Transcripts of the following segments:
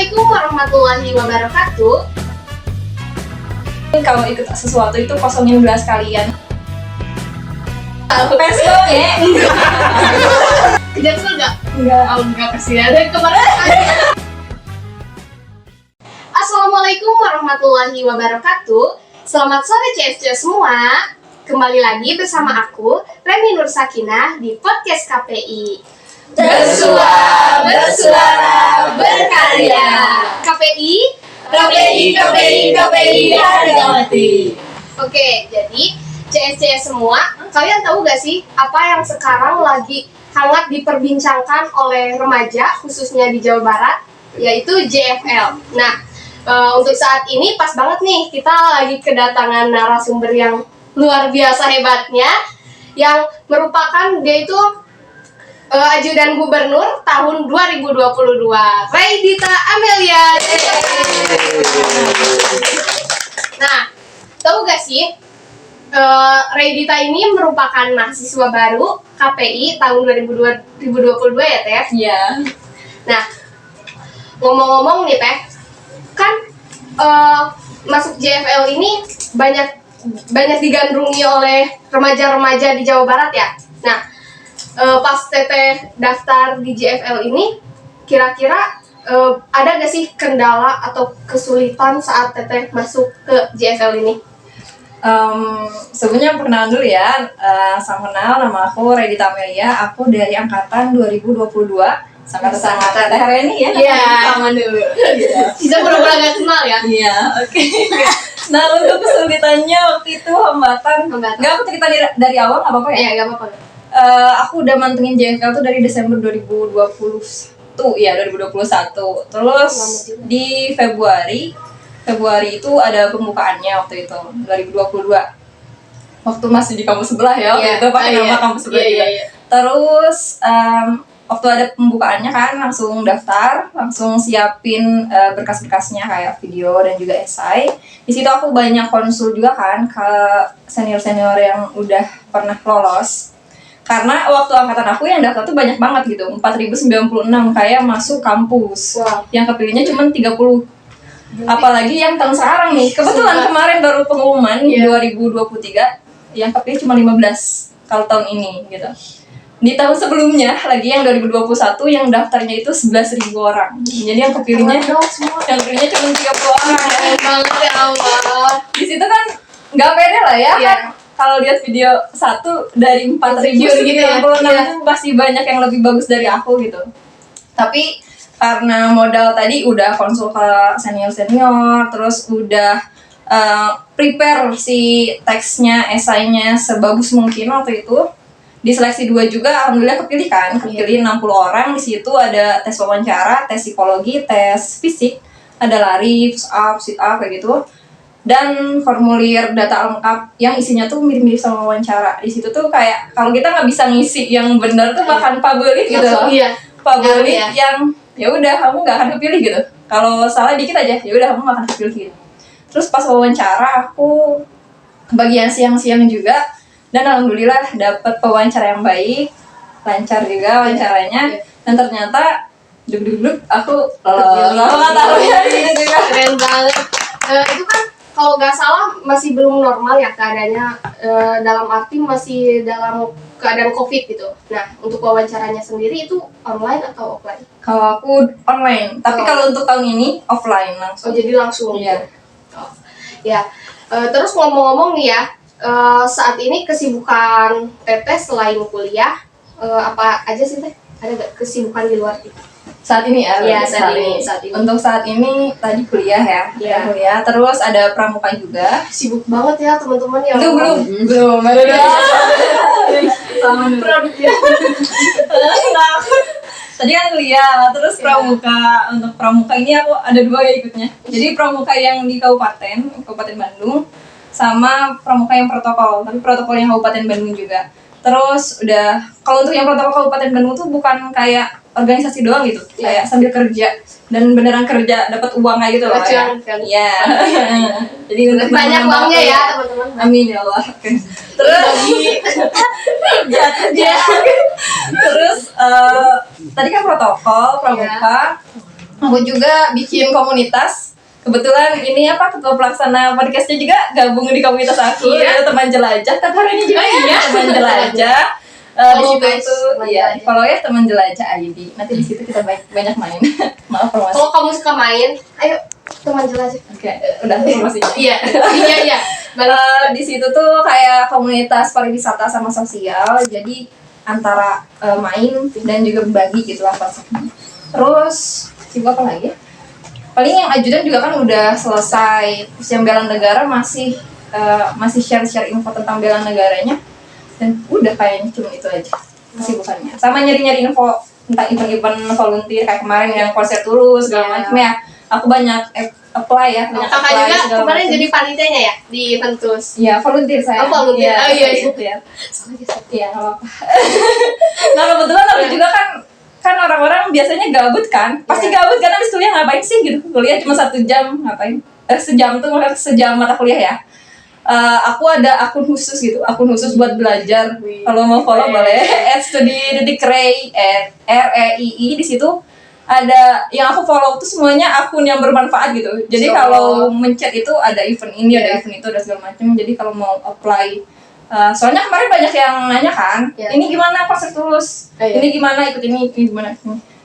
Assalamualaikum warahmatullahi wabarakatuh. Kalau ikut sesuatu itu kosongin gelas kalian. Pes dong ya. Kejam nggak? Enggak. Oh enggak, kasihan dari kemarin. Assalamualaikum warahmatullahi wabarakatuh. Selamat sore CSC semua. Kembali lagi bersama aku Reni Nur Sakinah di podcast KPI. Bersua, bersuara, berkarya. KPI harga mati. Oke, jadi CS semua, kalian tahu gak sih apa yang sekarang lagi hangat diperbincangkan oleh remaja, khususnya di Jawa Barat, yaitu JFL. Nah, untuk saat ini pas banget nih, kita lagi kedatangan narasumber yang luar biasa hebatnya, yang merupakan dia itu ajudan gubernur tahun 2022, Reidita Amelia. Nah, tahu gak sih, Reidita ini merupakan mahasiswa baru KPI tahun 2022 ya Teh? Iya. Nah, ngomong-ngomong nih Teh, kan masuk JFL ini banyak digandrungi oleh remaja-remaja di Jawa Barat ya. Nah, pas Teteh daftar di JFL ini, kira-kira ada gak sih kendala atau kesulitan saat Teteh masuk ke JFL ini? Sebenarnya perkenalan dulu ya. Salam kenal, nama aku Reidita Amelia. Aku dari angkatan 2022. Sangat Teteh Reni ya. Iya, sama dulu. Bisa pura-pura gak kenal ya? Iya, oke. Nah, untuk kesulitannya waktu itu hambatan. Enggak, aku cerita dari awal nggak apa-apa ya? Iya, gak apa-apa. Aku udah mantengin JFL tuh dari Desember 2021 ya, 2021. Terus di Februari itu ada pembukaannya waktu itu 2022. Waktu masih di kampus sebelah ya, waktu itu pakai nama kampus sebelah juga. Terus waktu ada pembukaannya kan langsung daftar, langsung siapin berkas-berkasnya kayak video dan juga esai. Di situ aku banyak konsul juga kan ke senior-senior yang udah pernah lolos. Karena waktu angkatan aku yang daftar tuh banyak banget gitu, 4096 kayak masuk kampus. Wow. Yang kepilihnya cuma 30. Apalagi yang tahun sekarang nih. Kebetulan kemarin baru pengumuman 2023 yang kepilih cuma 15 kalau tahun ini gitu. Di tahun sebelumnya lagi yang 2021 yang daftarnya itu 11.000 orang. Jadi yang kepilihnya cuma 30 orang. Banget ya Allah. Di situ kan nggak pede lah ya kan. Kalau lihat video satu dari 4.096 gitu ya? itu pasti banyak yang lebih bagus dari aku gitu. Tapi karena modal tadi udah konsul ke senior, terus udah prepare si teksnya, esainya sebagus mungkin waktu itu. Di seleksi 2 juga alhamdulillah kepilih 60 orang. Di situ ada tes wawancara, tes psikologi, tes fisik, ada lari, push up, sit up kayak gitu. Dan formulir data lengkap yang isinya tuh mirip-mirip sama wawancara. Di situ tuh kayak kalau kita nggak bisa ngisi yang benar tuh bahkan pabelit gitu loh. Pabelit yang ya udah kamu nggak akan kepilih gitu. Kalau salah dikit aja ya udah kamu nggak akan kepilih gitu. Terus pas wawancara aku bagian siang-siang juga dan alhamdulillah dapat pewawancara yang baik, lancar juga wawancaranya. Dan ternyata deg-deg aku nggak tahu ya gitu kan. Keren banget. Itu kan kalau nggak salah masih belum normal ya keadaannya, dalam arti masih dalam keadaan COVID gitu. Nah, untuk wawancaranya sendiri itu online atau offline? Kalau aku online, tapi kalau untuk tahun ini offline langsung. Oh, jadi langsung. Iya. Oh. Ya. Terus ngomong-ngomong nih ya, saat ini kesibukan Teteh selain kuliah, apa aja sih Teh? Ada nggak kesibukan di luar itu? Saat ini ya? Iya, saat ini. Untuk saat ini tadi kuliah ya. Iya. Kuliah, terus ada pramuka juga. Sibuk banget ya teman-teman ya. Itu belum ada. Sama produknya. Tadi kan kuliah, terus pramuka. Untuk pramuka ini aku ada 2 ya ikutnya. Jadi pramuka yang di Kabupaten Bandung, sama pramuka yang protokol, tapi protokol yang Kabupaten Bandung juga. Terus udah, kalau untuk yang protokol Kabupaten Bandung tuh bukan kayak organisasi doang gitu, kayak sambil kerja dan beneran kerja dapat uang kayak gitu loh ya. Iya. Jadi untuk banyak uangnya ya teman-teman. Amin ya Allah. Terus terus tadi kan protokol pramuka. Aku juga bikin komunitas. Kebetulan ini ketua pelaksana podcastnya juga gabung di komunitas aku, Iya. teman jelajah. Tapi hari ini juga Iya. teman jelajah. Di Follow, situ guys, itu teman ya jelajah. follow ya teman jelajah ID. Nanti di situ kita banyak main. Maaf promosi. Kalau kamu suka main, ayo teman jelajah. Oke, udah promosinya. Iya, iya. Di situ tuh kayak komunitas pariwisata sama sosial, jadi antara main dan juga berbagi gitulah konsepnya. Terus sibuk apa lagi? Paling yang ajudan juga kan udah selesai. Terus yang bela negara masih share info tentang bela negaranya, dan udah kayaknya cuma itu aja kesibukannya. Sama nyari info tentang event-event volunteer kayak kemarin yang konser Tulus segala macam ya. Aku banyak apply ya, banyak Kakak apply juga segala kemarin macam. jadi panitianya ya di event Tulus. Iya, volunteer saya. Oh, volunteer. Oh, iya. volunteer. Iya, nggak apa-apa. Nah, kebetulan aku juga kan orang-orang biasanya gabut kan. Pasti Iya. gabut kan, habis kuliah ngapain sih gitu. Kuliah cuma 1 jam, ngapain? Sejam tuh, maksudnya sejam mata kuliah ya. Aku ada akun khusus buat belajar. Wih. Kalau mau follow boleh @studi.rei di situ ada yang aku follow tuh semuanya akun yang bermanfaat gitu. Jadi So. kalau mencet itu ada event ini, ada Iya. event itu, ada segala macam. Jadi kalau mau apply, soalnya kemarin banyak yang nanya kan, Iya. ini gimana konser Tulus, Iya. ini gimana ikut ini gimana.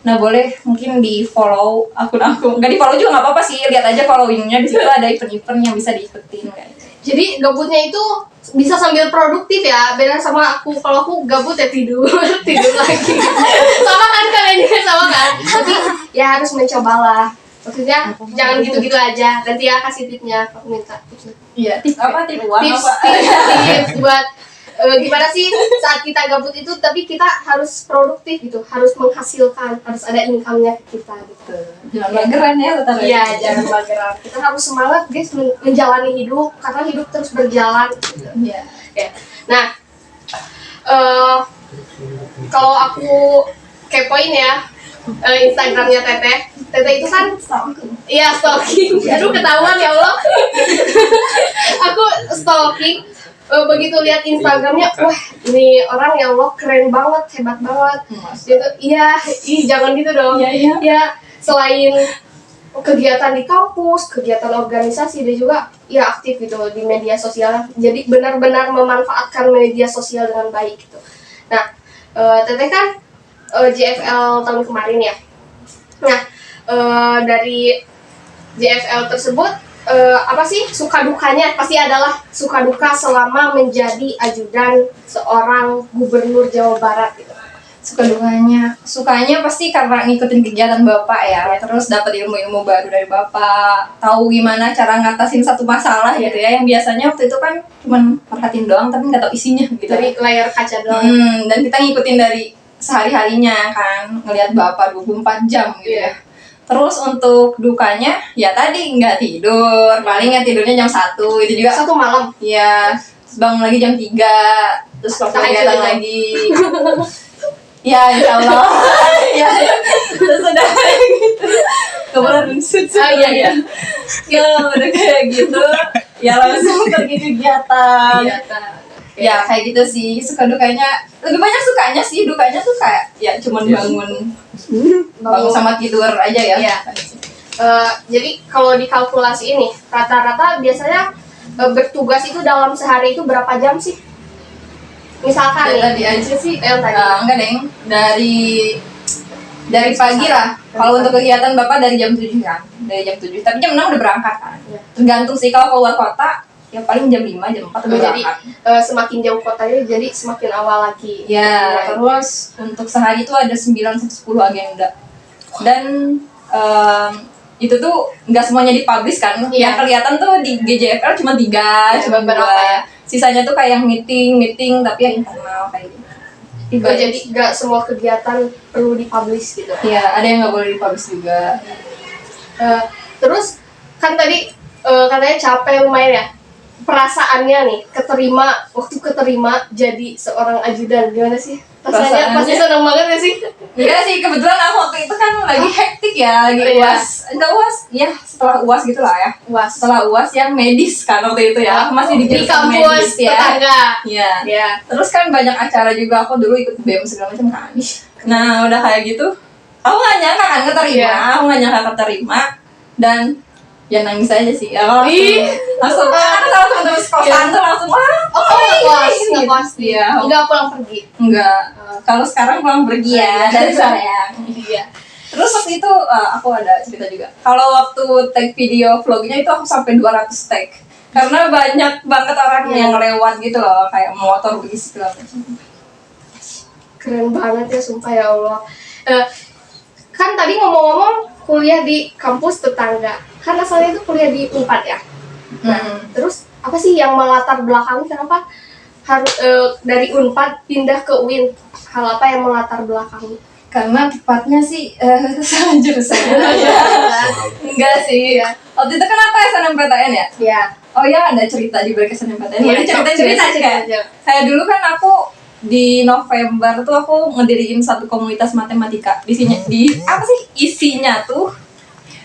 Nah boleh mungkin di follow akun aku, nggak di follow juga nggak apa-apa sih, lihat aja followingnya di situ ada event-event yang bisa diikutin kayak gitu. Jadi gabutnya itu bisa sambil produktif ya. Beda sama aku, kalau aku gabut ya tidur, tidur lagi. Sama kan kalian juga sama kan? Tapi ya harus mencobalah. Maksudnya jangan gitu-gitu aja. Nanti ya kasih tipsnya, aku minta tipsnya. Iya, tips Tips buat gimana sih saat kita gabut itu, tapi kita harus produktif gitu, harus menghasilkan, harus ada income-nya ke kita gitu. Jangan mageran ya tetap. Iya, jangan mageran. Kita harus semangat guys menjalani hidup karena hidup terus berjalan. Gitu. Iya. Ya. Nah, kalau aku kepoin ya Instagramnya Teteh. Teteh itu kan, iya stalking. Aduh ketahuan ya Allah. Aku stalking. Begitu lihat Instagramnya, wah ini orang ya Allah keren banget, hebat banget. Gitu, iya, jangan gitu dong. Iya. Ya, selain kegiatan di kampus, kegiatan organisasi, dia juga ya aktif gitu di media sosial. Jadi benar-benar memanfaatkan media sosial dengan baik gitu. Nah, Teteh kan JFL tahun kemarin ya. Nah, dari JFL tersebut apa sih suka dukanya? Pasti adalah suka duka selama menjadi ajudan seorang gubernur Jawa Barat gitu. Sukanya pasti karena ngikutin kegiatan bapak ya, terus dapat ilmu-ilmu baru dari bapak, tahu gimana cara ngatasin satu masalah gitu ya, yang biasanya waktu itu kan cuman perhatiin doang tapi nggak tahu isinya gitu. Dari layar kaca doang. Dan kita ngikutin dari sehari-harinya kan, ngelihat bapak 24 jam gitu ya. Terus untuk dukanya ya tadi nggak tidur, paling nggak tidurnya jam 1 itu juga. Satu malam. Iya, terus bangun lagi jam 3, terus waktu Tahajud kegiatan itu. lagi. Ya, insya Allah. Ya, terus udah kayak gitu. Kebetulan Iya. Ya, udah kayak gitu. Ya langsung pergi kegiatan. Ya kayak gitu sih, suka dukanya lebih banyak sukanya sih, dukanya tuh kayak ya cuman bangun sama tidur aja ya. Iya. Jadi kalau dikalkulasi ini rata-rata biasanya bertugas itu dalam sehari itu berapa jam sih? Misalkan nih, Tadi aja sih yang tadi. enggak deng, dari pagi lah. Kalau untuk kegiatan bapak dari jam 7 kan, dari jam 7, tapi jam 6 udah berangkat kan. Iya. Tergantung sih, kalau keluar kota ya paling jam 5, jam 4 udah Jadi berangkat. semakin jauh kotanya jadi semakin awal lagi. Ya, terus untuk sehari itu ada 9 sampai 10 agenda. Dan itu tuh nggak semuanya dipublish kan. Iya. Yang kelihatan tuh di GJFL cuma 3, Ya, cuma beberapa 2. ya. Sisanya tuh kayak yang meeting tapi yang internal kayak gitu. Jadi nggak semua kegiatan perlu dipublish gitu. Iya, ada yang nggak boleh dipublish juga. Terus kan tadi katanya capek lumayan ya. Perasaannya nih, waktu keterima jadi seorang ajudan gimana sih? Rasanya Perasaannya? pasti seneng banget gak sih? Enggak sih, kebetulan aku waktu itu kan lagi hektik ya, lagi Iya. UAS. Enggak UAS, ya setelah UAS gitu lah ya. Was. Setelah UAS yang medis kan waktu itu ya. Aku masih di Di jurusan kampus medis ya. tetangga. Iya. Ya. Terus kan banyak acara juga, aku dulu ikut BEM segala macam kan. Nah, udah kayak gitu, aku nggak nyangka kan keterima, Iya. aku nggak nyangka keterima dan ya nangis aja sih. Ya, langsung kan sama teman-teman sekosan tuh langsung wah. Oh, ngekos. Iya. Enggak pulang pergi. Enggak. Kalau sekarang pulang pergi ya dari sayang. Iya. Terus waktu itu aku ada cerita juga. Kalau waktu take video vlognya itu aku sampai 200 take. Karena banyak banget orang yang lewat gitu loh, kayak motor bis segala macam. Keren banget ya, sumpah ya Allah. Kan tadi ngomong-ngomong kuliah di kampus tetangga. Kan asalnya itu kuliah di Unpad ya. Terus apa sih yang melatar belakangi kenapa harus dari Unpad pindah ke UIN? Hal apa yang melatar belakangi? Karena tepatnya sih salah jurusan. Enggak sih. Waktu itu kan aku SNMPTN ya? Iya. Oh ya, ada cerita di balik SNMPTN. Iya, Jadi cerita aja. Kayak dulu kan aku di November tuh aku ngediriin satu komunitas matematika. Apa sih isinya tuh?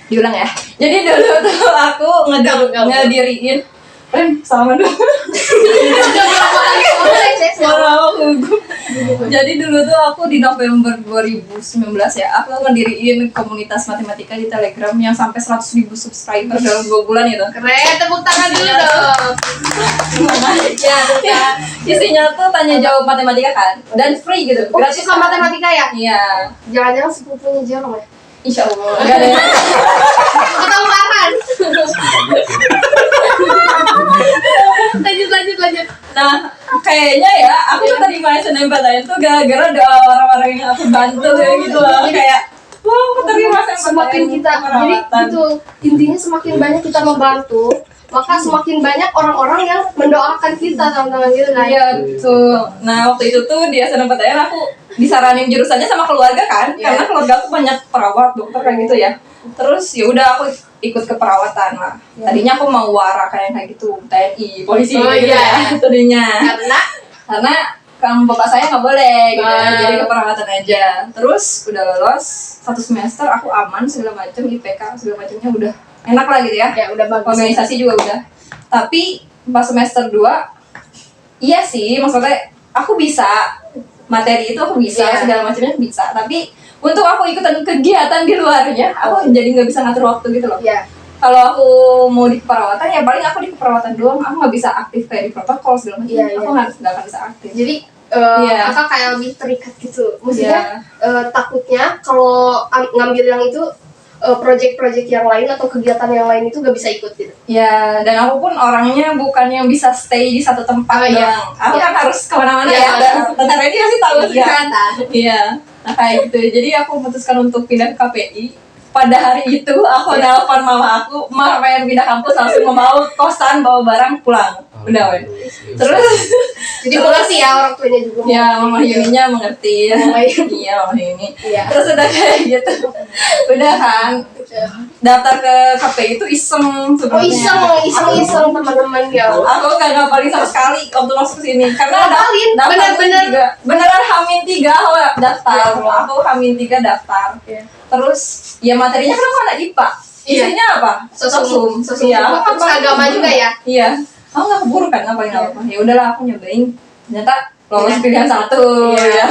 Diulang ya. Jadi dulu tuh aku ngediriin sama dulu. Jadi dulu tuh aku di November 2019 ya, aku ngediriin komunitas matematika di Telegram yang sampai 100.000 subscriber dalam 2 bulan itu. Keren, tepuk tangan dulu dong. Ya, isinya tuh tanya jawab matematika kan, dan free gitu, gratis. Suka matematika ya? Iya. Jangan-jangan sepupunya Jerome ya? Insya Allah. Enggak ada. Ketahuan. Lanjut. Nah, kayaknya ya aku tuh terima SNMPTN tuh gara-gara doa orang-orang yang aku bantu kayak gitu loh. Kayak wah, aku terima SNMPTN. Semakin kita, jadi gitu, intinya semakin banyak kita membantu, maka semakin banyak orang-orang yang mendoakan kita, teman-teman gitu kan? Iya, betul. Nah, waktu itu tuh di SNMPTN aku disaranin jurusannya sama keluarga kan, karena keluarga aku banyak perawat, dokter kayak gitu ya. Terus ya udah aku ikut keperawatan lah. Tadinya aku mau wara kayak gitu, TNI, polisi gitu ya. Tadinya. Karena kamu bapak saya nggak boleh gitu, jadi keperawatan aja. Terus udah lolos 1 semester aku aman segala macam, IPK segala macamnya udah enak lah gitu ya. Ya udah bagus. Organisasi juga udah. Tapi pas semester 2 iya sih, maksudnya aku bisa materi itu aku bisa, segala macamnya aku bisa. Tapi untuk aku ikutan kegiatan di luarnya, aku jadi nggak bisa ngatur waktu gitu loh. Iya. Kalau aku mau di keperawatan ya paling aku di keperawatan doang, aku nggak bisa aktif kayak di protokol segala macam. Aku nggak akan bisa aktif. Jadi kakak kayak lebih terikat gitu. Maksudnya takutnya kalau ngambil yang itu project-project yang lain atau kegiatan yang lain itu gak bisa ikut gitu. Ya, dan aku pun orangnya bukan yang bisa stay di satu tempat doang. Aku kan harus kemana-mana ya. Bentar lagi pasti tahu. Iya. Nah kayak gitu. Jadi aku memutuskan untuk pindah ke KPI. Pada hari itu aku nelpon mama aku, "Ma, pengen pindah kampus, langsung mau kosan, bawa barang, pulang." Udah weh. Terus jadi mengerti ya orang tuanya juga. Ya, Mama Yuninya mengerti. Iya, Mama Yuni. Terus udah kayak gitu. Udah kan daftar ke KPI itu iseng sebenarnya. Iseng teman-teman ya. Aku gak ngapalin sama sekali waktu masuk sini karena beneran H-3 aku daftar. Aku H-3 daftar. Terus ya materinya kan aku anak IPA. Isinya apa? Sosum. Iya, aku agama juga ya. Iya. Aku gak keburu kan ngapain apa. Ya udahlah aku nyobain. Ternyata lolos pilihan 1 ya.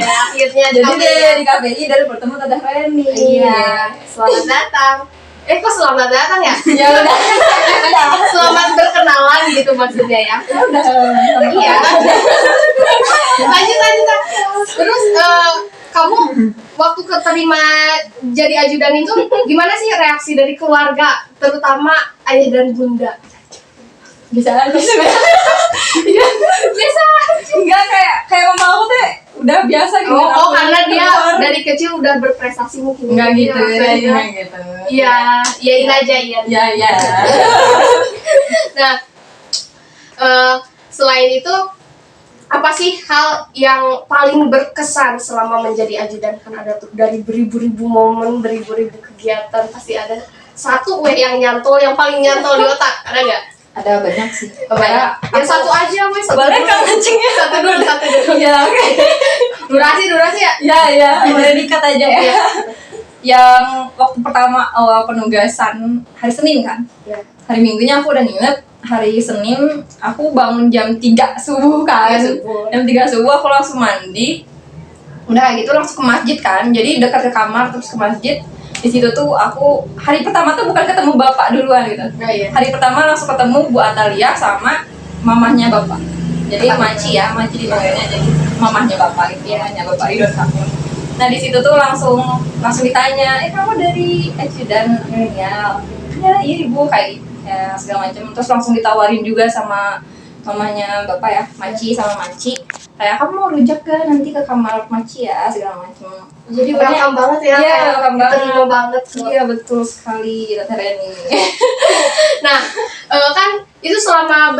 Akhirnya jadi deh di KPI dan bertemu Teteh Reni. Iya. Selamat datang. Kok selamat datang ya? Ya udah. Selamat berkenalan gitu maksudnya ya. Udah. Iya. Lanjut. Terus kamu waktu keterima jadi ajudan itu gimana sih reaksi dari keluarga, terutama ayah dan bunda? Biasa aja. Enggak kayak mama aku tuh udah biasa gitu. Oh, karena dia dari kecil udah berprestasi mungkin. Enggak gitu. Iya, iyain aja iya. Iya. Nah, selain itu apa sih hal yang paling berkesan selama menjadi ajudan? Kan ada tuh dari beribu-ribu momen, beribu-ribu kegiatan, pasti ada satu yang nyantol, yang paling nyantol di otak, ada nggak? Ada banyak sih. Banyak. Yang satu aja, boleh kan mancingnya? Satu dulu. Iya, oke. Durasi ya? Iya, boleh dikat aja ya. Yang waktu pertama awal penugasan hari Senin kan? Iya. Hari Minggunya aku udah nginep. Hari Senin aku bangun jam 3 subuh kan. Jam 3 subuh aku langsung mandi. Udah kayak gitu langsung ke masjid kan, jadi dekat ke kamar terus ke masjid. Di situ tuh aku hari pertama tuh bukan ketemu bapak duluan gitu. Iya. Hari pertama langsung ketemu Bu Atalia sama mamahnya bapak. Jadi Maci dipanggilnya, jadi mamahnya bapak gitu, mamahnya bapak Ridwan Kamil. Nah di situ tuh langsung ditanya, kamu dari ajudan milenial? Ya iya ibu, kayak ya segala macam. Terus langsung ditawarin juga sama mamanya bapak ya, Maci sama Maci, kayak kamu mau rujak ke nanti ke kamar Maci ya segala macam. Jadi Pokoknya- welcome banget ya, Iya, kayak welcome banget. diterima banget. Iya betul sekali Tante Reni. Nah, kan itu selama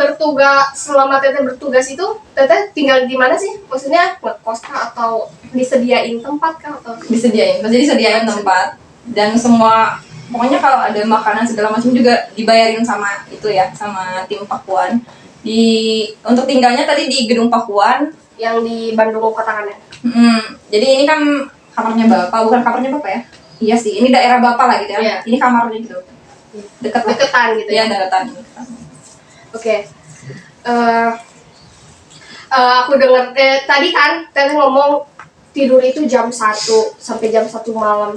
Teteh bertugas itu, Teteh tinggal di mana sih? Maksudnya ngekos kah atau disediain tempat kah atau? Disediain tempat dan semua, pokoknya kalau ada makanan segala macam juga dibayarin sama itu ya, sama tim Pakuan. Untuk tinggalnya tadi di gedung Pakuan Yang di Bandung Kotakannya. Jadi ini kan kamarnya bapak, bukan kamarnya bapak ya? Iya sih, ini daerah bapak lah gitu ya. Iya. Ini kamarnya gitu, Deketan gitu ya ya. deketan. Oke. Aku dengar tadi kan Teteh ngomong tidur itu jam 1 sampai jam 1 malam.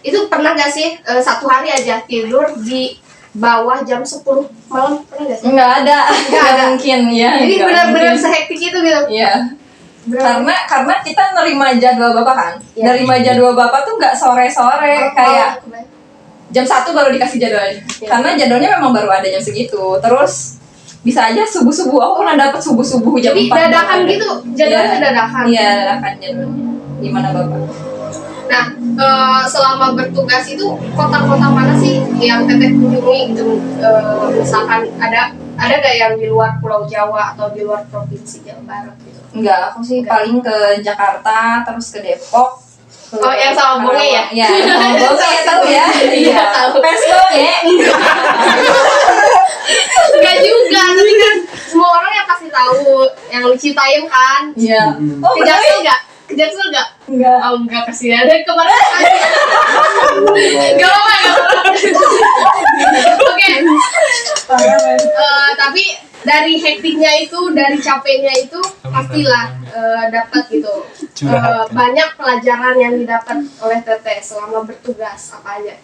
Itu pernah gak sih satu hari aja tidur di bawah jam 10 malam, pernah gak sih? Nggak ada. Mungkin ya. Jadi nggak benar-benar mungkin. sehektik itu gitu. Iya. Karena kita nerima jadwal bapak kan. Iya. Nerima jadwal bapak tuh nggak sore-sore kayak jam 1 baru dikasih jadwalnya. Iya. Karena jadwalnya memang baru ada jam segitu. Terus bisa aja subuh-subuh, aku pernah dapat subuh-subuh jam Jadi 4. dadakan gitu, jadwalnya dadakan. Iya, dadakan jadwalnya. Gimana bapak? Nah, selama bertugas itu kota-kota mana sih yang Teteh kunjungi gitu? Misalkan ada gak yang di luar Pulau Jawa atau di luar provinsi Jawa Barat gitu? Enggak, aku sih paling ke Jakarta, terus ke Depok. Oh, yang sama Bonge ya? Iya, sama Bonge ya, tahu ya? Iya, tahu. Fans Bonge. Enggak juga, tapi kan semua orang yang pasti tahu yang lu ceritain kan. Iya. Oh, Ke Jaksel nggak? Ke Jaksel nggak? enggak. Oh enggak, kasihan. Dan kemarin Gak apa-apa. Oke. Tapi dari hektiknya itu, dari capeknya itu pastilah dapat gitu. Banyak pelajaran yang didapat oleh Teteh selama bertugas, apa aja?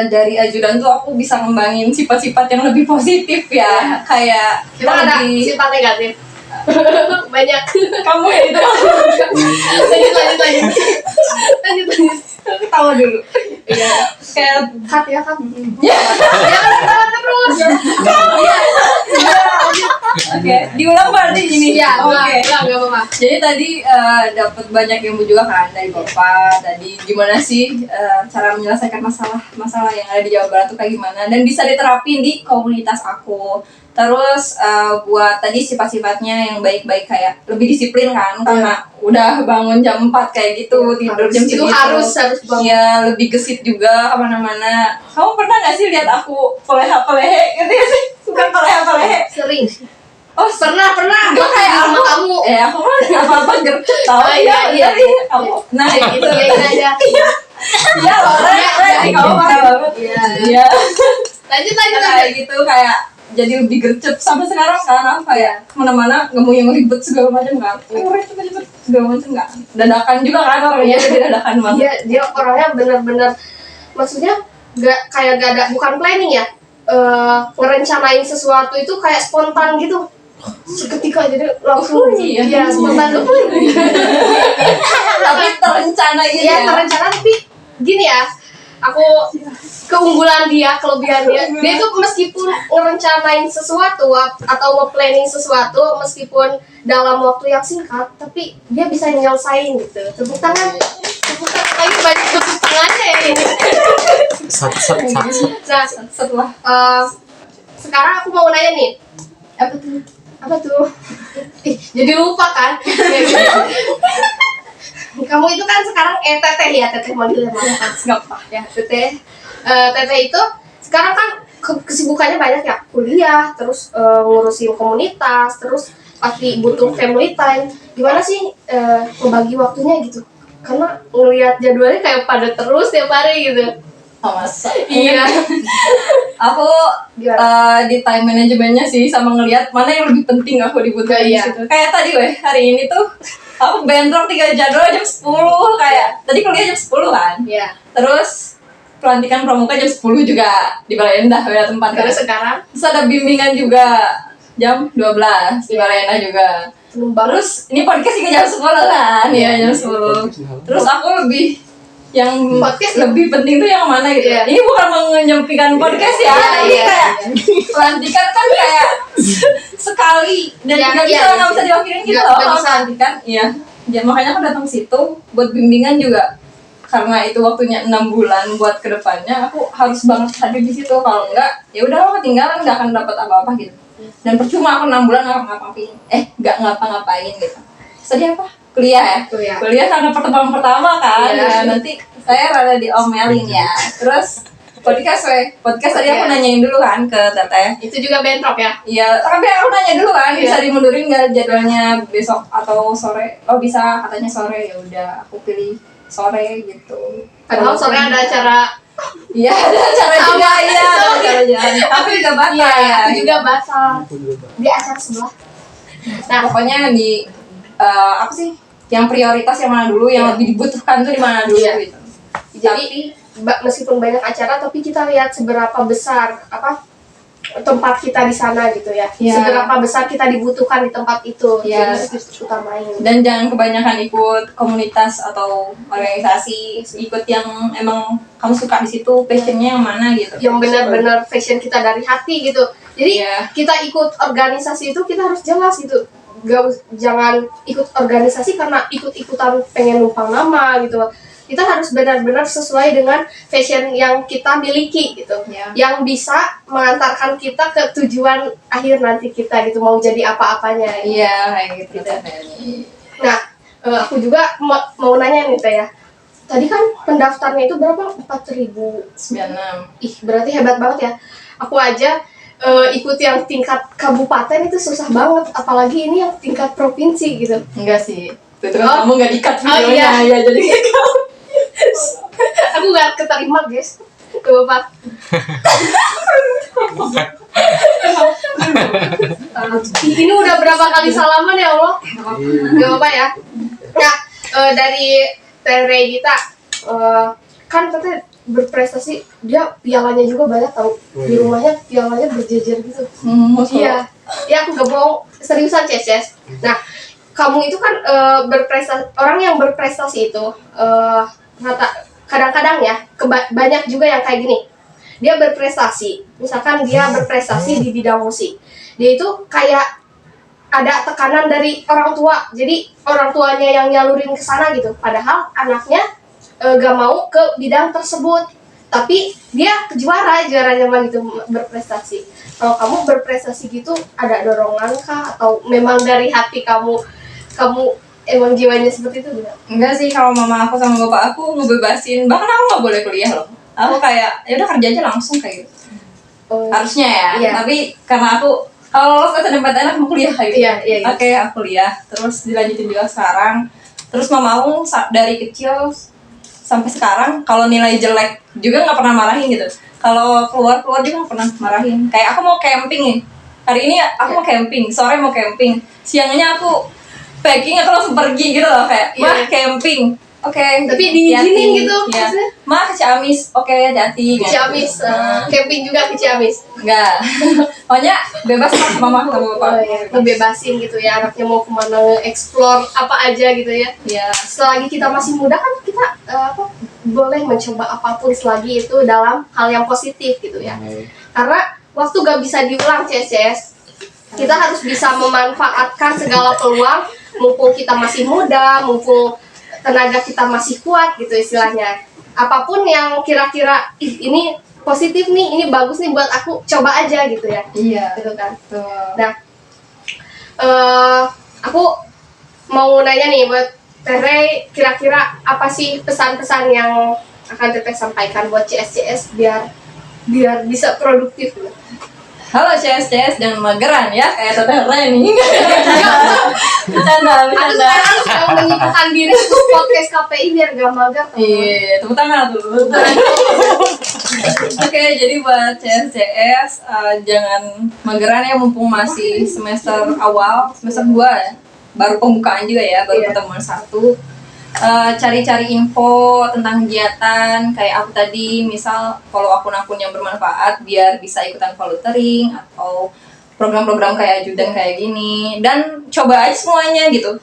Dari ajudan tuh aku bisa ngembangin sifat-sifat yang lebih positif ya. Kayak kita Emang ada lebih sifat negatif? Banyak. kamu ya itu Lanjut. ketawa dulu. Iya. Kayak Cut ya kan? ya. Jangan ketawa terus. Oke, diulang berarti gini. Iya, Oke. enggak apa-apa. Jadi tadi dapat banyak ilmu juga kan dari bapak. Tadi gimana sih cara menyelesaikan masalah yang ada di Jawa Barat tuh kayak gimana, dan bisa diterapin di komunitas aku. Terus buat tadi sifat-sifatnya yang baik-baik, kayak lebih disiplin kan, karena udah bangun jam 4 kayak gitu, tidur jam Itu segitu. harus bangun. Iya, lebih gesit juga kemana-mana. Kamu pernah nggak sih lihat aku poleha-polehe gitu ya sih? Bukan poleha-polehe. Sering. Oh, pernah Enggak kayak sama aku. kamu. Aku mah apa-apa gercep tau. Oh, iya. Kamu. Nah, itu. Iyain aja. Iya, kamu parah banget. Iya. Iya. Lanjut. Kayak gitu, kayak jadi lebih gercep sampai sekarang kan, aku kayak kemana-mana nggak mau yang ribet segala macam kan, cepet segala macam nggak, dadakan juga kan orangnya, jadi dadakan banget. Dia orangnya benar-benar, maksudnya gak ada, bukan planning ya, ngerencanain sesuatu itu kayak spontan gitu, seketika jadi langsung. Iya. Spontan. Tapi terencana gitu Ya terencana, tapi gini ya, aku keunggulan dia, kelebihan dia itu meskipun ngerencanain sesuatu atau nge-planning sesuatu meskipun dalam waktu yang singkat, tapi dia bisa nyelesain gitu. Tepuk tangan lagi, banyak tepuk tangannya ya ini. Nah, setelah sekarang aku mau nanya nih, apa tuh? Jadi lupa kan? Kamu itu kan sekarang teteh manggilnya mana kan? Nggak apa ya, teteh itu sekarang kan kesibukannya banyak ya, kuliah, terus ngurusin komunitas, terus pasti butuh family time. Gimana sih membagi waktunya gitu? Karena ngelihat jadwalnya kayak padat terus tiap hari gitu. masa Iya. aku di time manajemennya sih, sama ngelihat mana yang lebih penting aku dibutuhin Iya. gitu. Kayak tadi hari ini tuh aku bentrok 3 jadwal jam 10 kayak tadi kuliah jam 10 kan. Iya. Terus pelantikan pramuka jam 10 juga di Balai Endah beda tempat kan. Terus sekarang Terus ada bimbingan juga jam 12 di Balai Endah juga. Terus ini podcast juga jam 10 kan? Iya, jam 10. Terus aku lebih yang Podcast lebih penting tuh yang mana gitu. Iya. Ini bukan menyampaikan podcast ya. Iya, Ini iya, kayak iya. pelantikan kan kayak sekali dan Iya, nggak iya, bisa nggak iya. bisa diwakilin gitu Nggak- loh nggak kalau bisa. pelantikan. Iya. Ya, makanya aku datang situ buat bimbingan juga. Karena itu waktunya 6 bulan buat kedepannya, aku harus banget hadir di situ. Kalau enggak, ya udah aku ketinggalan, nggak akan dapat apa-apa gitu. Dan percuma aku 6 bulan nggak ngapa-ngapain, nggak ngapa-ngapain gitu. Sedih apa? Kuliah ya? Kuliah karena pertemuan pertama kan. Iya. Ya, nanti saya rada diomelin ya. Terus podcast tadi aku Iya. nanyain dulu kan ke Teteh. itu juga bentrok ya. Iya, tapi aku nanya dulu kan, bisa Iya. dimundurin nggak jadwalnya besok atau sore? Oh bisa, katanya sore. Ya udah, aku pilih sore gitu. Padahal sore ada acara. Iya, ada acara Sama, juga, iya, ada sama. acara jalan. Aku juga batal Iya, ya. aku juga batal di acara sebelah. Nah, pokoknya di apa sih? Yang prioritas yang mana dulu, yang Iya. lebih dibutuhkan tuh di mana dulu Iya. gitu. Jadi meskipun banyak acara, tapi kita lihat seberapa besar tempat kita di sana gitu ya. Iya. Seberapa besar kita dibutuhkan di tempat itu. Iya. Jadi harus utamain. Dan jangan kebanyakan ikut komunitas atau organisasi, ikut yang emang kamu suka di situ, passionnya yang mana gitu. Yang benar-benar passion kita dari hati gitu. Jadi Iya. kita ikut organisasi itu kita harus jelas gitu. Jangan ikut organisasi karena ikut-ikutan pengen numpang nama gitu. Kita harus benar-benar sesuai dengan passion yang kita miliki gitu. Iya. Yang bisa mengantarkan kita ke tujuan akhir nanti kita gitu, mau jadi apa-apanya. Iya, kayak gitu. Gitu. Nah, aku juga mau nanya nih Teh ya. Tadi kan pendaftarnya itu berapa? 4.000. 96. Ih, berarti hebat banget ya. Aku aja ikut yang tingkat kabupaten itu susah banget, apalagi ini yang tingkat provinsi gitu. Enggak sih. Itu kan Oh. kamu nggak di-cut Oh, videonya. iya. Ya, jadi kayak kamu. Aku gak keterima, guys. Tuh, Pak. Ini udah berapa kali salaman ya Allah? Gak apa-apa ya. Nah, dari Teh Regita, kan katanya berprestasi, dia pialanya juga banyak tau. Di rumahnya pialanya berjejer gitu. Iya, ya aku gak bohong, seriusan Ces. Nah, kamu itu kan berprestasi, orang yang berprestasi itu kadang-kadang ya, banyak juga yang kayak gini. Dia berprestasi, misalkan dia berprestasi di bidang musik. Dia itu kayak ada tekanan dari orang tua, jadi orang tuanya yang nyalurin ke sana gitu. Padahal anaknya gak mau ke bidang tersebut, tapi dia juaranya mah gitu berprestasi. Kalau kamu berprestasi gitu, ada dorongan kah atau memang dari hati kamu emang jiwanya seperti itu enggak? Enggak sih, kalau mama aku sama bapak aku ngebebasin, bahkan aku nggak boleh kuliah loh. Aku kayak ya udah kerja aja langsung kayak gitu. Harusnya ya, Iya. tapi karena aku kalau lolos SNMPTN aku kuliah kayak gitu. Iya, iya, iya. Oke, aku kuliah, terus dilanjutin juga sekarang. Terus mama aku dari kecil sampai sekarang kalau nilai jelek juga nggak pernah marahin gitu. Kalau keluar juga nggak pernah marahin. Kayak aku mau camping nih. Hari ini aku mau camping, sore mau camping, siangnya aku packing aku langsung pergi gitu loh kayak Iya. mah camping. Oke, Tapi diizinin gitu, ya. maksudnya? Mah ke Ciamis, oke hati-hati. Ke Ciamis, camping juga ke Ciamis. Enggak. Pokoknya bebas lah mama sama Oh, bapak. iya. Ngebebasin gitu ya, anaknya mau kemana, explore apa aja gitu ya. Iya. Selagi kita masih muda kan kita boleh mencoba apapun selagi itu dalam hal yang positif gitu ya. Karena waktu gak bisa diulang, Ces. Kita harus bisa memanfaatkan segala peluang, mumpung kita masih muda, mumpung tenaga kita masih kuat gitu istilahnya. Apapun yang kira-kira ini positif nih, ini bagus nih buat aku, coba aja gitu ya. Iya. Gitu kan. Tuh. Nah, aku mau nanya nih buat Tere, kira-kira apa sih pesan-pesan yang akan Teteh sampaikan buat CS biar bisa produktif? Halo CS, jangan mageran ya kayak Teteh Reni. Bercanda. Aku sekarang sedang menyibukkan diri untuk podcast KPI biar gak mager. Iya, tepuk tangan tuh. Oke, jadi buat CS jangan mageran ya mumpung masih semester awal, semester 2 ya. baru pembukaan juga ya, baru pertemuan satu. Cari-cari info tentang kegiatan kayak aku tadi, misal kalau akun-akun yang bermanfaat biar bisa ikutan volunteering atau program-program kayak ajudan kayak gini, dan coba aja semuanya gitu.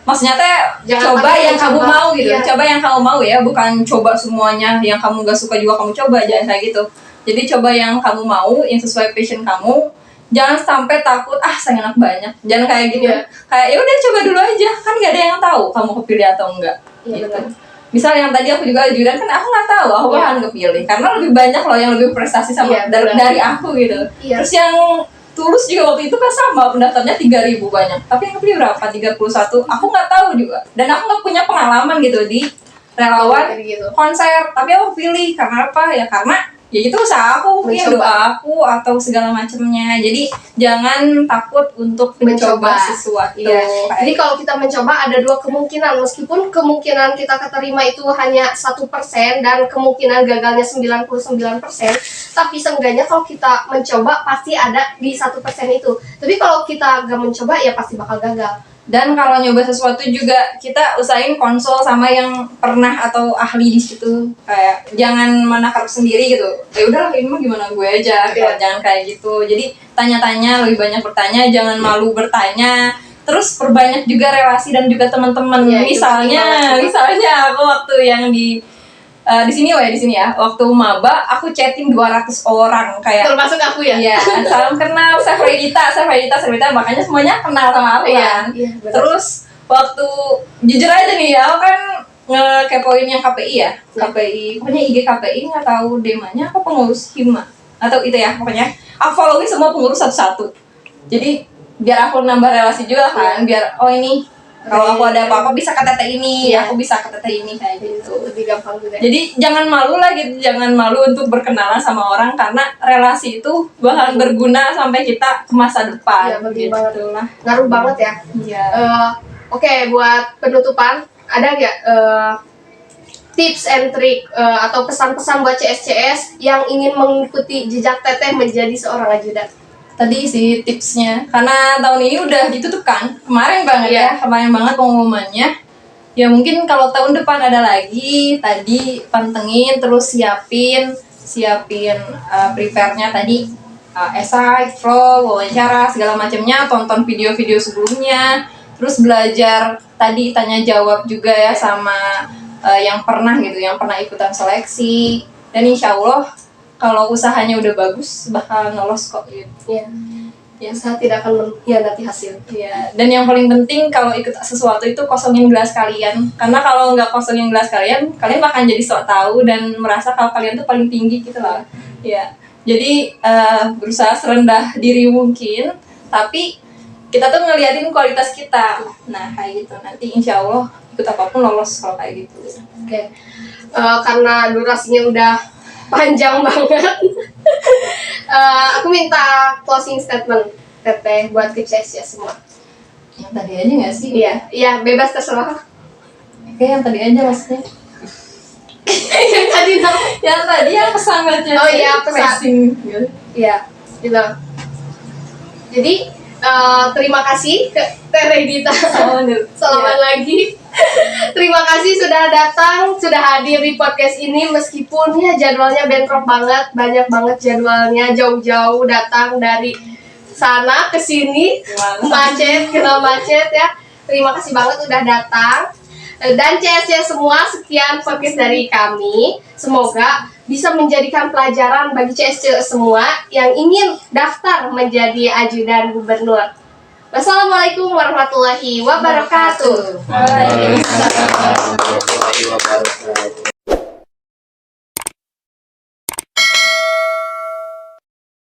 Maksudnya teh coba yang kamu mau gitu, coba yang kamu mau ya, bukan coba semuanya yang kamu gak suka juga kamu coba, jangan kayak gitu. Jadi coba yang kamu mau, yang sesuai passion kamu. Jangan sampai takut sayang anak banyak, jangan kayak gitu. Kayak ya udah coba dulu aja, kan gak ada yang tahu kamu kepilih atau enggak gitu. Misal yang tadi aku juga ajudan kan aku nggak tahu aku bakalan kepilih karena lebih banyak loh yang lebih prestasi sama dari aku gitu. Terus yang tulus juga waktu itu kan sama pendaftarnya 3.000 banyak, tapi yang kepilih berapa? 31. Aku nggak tahu juga, dan aku nggak punya pengalaman gitu di relawan konser, tapi aku pilih karena apa ya, karena ya itu usaha aku, mungkin doa aku atau segala macamnya. Jadi jangan takut untuk mencoba sesuatu. Jadi kalau kita mencoba ada dua kemungkinan, meskipun kemungkinan kita keterima itu hanya 1% dan kemungkinan gagalnya 99%, tapi seenggaknya kalau kita mencoba pasti ada di 1% itu. Tapi kalau kita gak mencoba ya pasti bakal gagal. Dan kalau nyoba sesuatu juga kita usahain konsul sama yang pernah atau ahli di situ. Kayak jangan menakar sendiri gitu. Ya udahlah ini mah gimana gue aja. Jangan kayak gitu. Jadi tanya-tanya, lebih banyak bertanya, jangan malu bertanya. Terus perbanyak juga relasi dan juga teman-teman. Misalnya aku waktu yang di sini ya, waktu maba aku chatting 200 orang kayak termasuk aku ya. Iya, salam kenal Safredita, makanya semuanya kenal sama aku kan. Terus waktu jujur aja nih ya, aku kan ngekepoin yang KPI ya. KPI, pokoknya IG KPI nggak tahu demanya apa pengurus Hima atau itu ya, pokoknya aku followin semua pengurus satu-satu. Jadi biar aku nambah relasi juga kan, biar ini kalau aku ada apa-apa bisa ke teteh ini, aku bisa ke teteh ini kayak gitu. Lebih gampang juga. Jadi jangan malu lah gitu, jangan malu untuk berkenalan sama orang karena relasi itu bakal berguna sampai kita ke masa depan. Gitu lah. Ngaruh banget ya. Oke, buat penutupan ada nggak tips and trick atau pesan-pesan buat CS yang ingin mengikuti jejak teteh menjadi seorang ajudan? Tadi sih tipsnya, karena tahun ini udah ditutup kan, kemarin banget pengumumannya. Ya mungkin kalau tahun depan ada lagi, tadi pantengin, terus siapin prepare-nya tadi, esai, vlog, wawancara, segala macamnya, tonton video-video sebelumnya, terus belajar tadi tanya jawab juga ya sama yang pernah ikutan seleksi, dan insya Allah kalau usahanya udah bagus bakal lolos kok gitu. Ya, usaha tidak akan mengkhianati hasil. Iya. Dan yang paling penting kalau ikut sesuatu itu kosongin gelas kalian. Karena kalau nggak kosongin gelas kalian bakal jadi sok tahu dan merasa kalau kalian tuh paling tinggi gitu lah. Iya. Jadi berusaha serendah diri mungkin, tapi kita tuh ngeliatin kualitas kita. Nah kayak gitu. Nanti insya Allah ikut apapun lolos kalau kayak gitu. Oke. Karena durasinya udah panjang banget. Aku minta closing statement teteh buat tips ya semua. Yang tadi aja nggak sih? Iya, bebas terserah. Oke, yang tadi aja maksudnya. yang tadi yang pesan baca. Oh iya, pesan. Iya, gitu. Jadi terima kasih ke Teredita. Selamat lagi. Terima kasih sudah datang, sudah hadir di podcast ini meskipun ya jadwalnya bentrok banget, banyak banget jadwalnya, jauh-jauh datang dari sana ke sini, macet ya. Terima kasih banget udah datang. Dan CS semua, sekian podcast dari kami. Semoga bisa menjadikan pelajaran bagi CS semua yang ingin daftar menjadi ajudan gubernur. Wassalamualaikum warahmatullahi wabarakatuh. Waalaikumsalam warahmatullahi wabarakatuh.